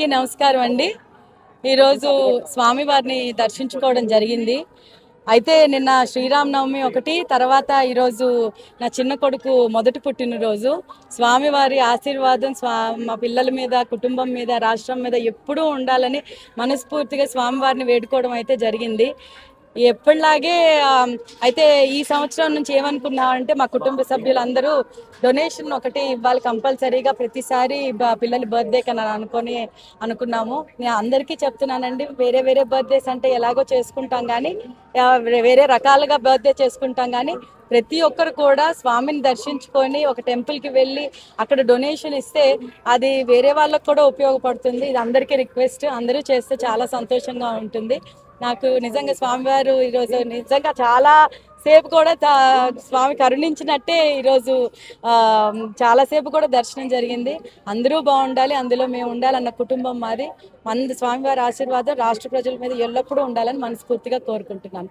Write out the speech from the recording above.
నమస్కారం అండి. ఈరోజు స్వామివారిని దర్శించుకోవడం జరిగింది. అయితే నిన్న శ్రీరామనవమి ఒకటి, తర్వాత ఈరోజు నా చిన్న కొడుకు మొదటి పుట్టినరోజు. స్వామివారి ఆశీర్వాదం మా పిల్లల మీద, కుటుంబం మీద, రాష్ట్రం మీద ఎప్పుడూ ఉండాలని మనస్ఫూర్తిగా స్వామివారిని వేడుకోవడం అయితే జరిగింది. ఎప్పటిలాగే అయితే ఈ సంవత్సరం నుంచి ఏమనుకున్నామంటే మా కుటుంబ సభ్యులందరూ డొనేషన్ ఒకటి ఇవ్వాలి కంపల్సరీగా ప్రతిసారి పిల్లల బర్త్డేకి అని అనుకున్నాము. నేను అందరికీ చెప్తున్నానండి, వేరే వేరే బర్త్డేస్ అంటే ఎలాగో చేసుకుంటాం కానీ, వేరే రకాలుగా బర్త్డే చేసుకుంటాం కానీ ప్రతి ఒక్కరు కూడా స్వామిని దర్శించుకొని ఒక టెంపుల్కి వెళ్ళి అక్కడ డొనేషన్ ఇస్తే అది వేరే వాళ్ళకు కూడా ఉపయోగపడుతుంది. ఇది అందరికీ రిక్వెస్ట్, అందరూ చేస్తే చాలా సంతోషంగా ఉంటుంది. నాకు నిజంగా స్వామివారు ఈరోజు నిజంగా చాలా సేపు కూడా స్వామి కరుణించినట్టే ఈరోజు చాలాసేపు కూడా దర్శనం జరిగింది. అందరూ బాగుండాలి, అందులో మేము ఉండాలన్న కుటుంబం మాది. స్వామివారి ఆశీర్వాదం రాష్ట్ర ప్రజల మీద ఎల్లప్పుడూ ఉండాలని మనస్ఫూర్తిగా కోరుకుంటున్నాను.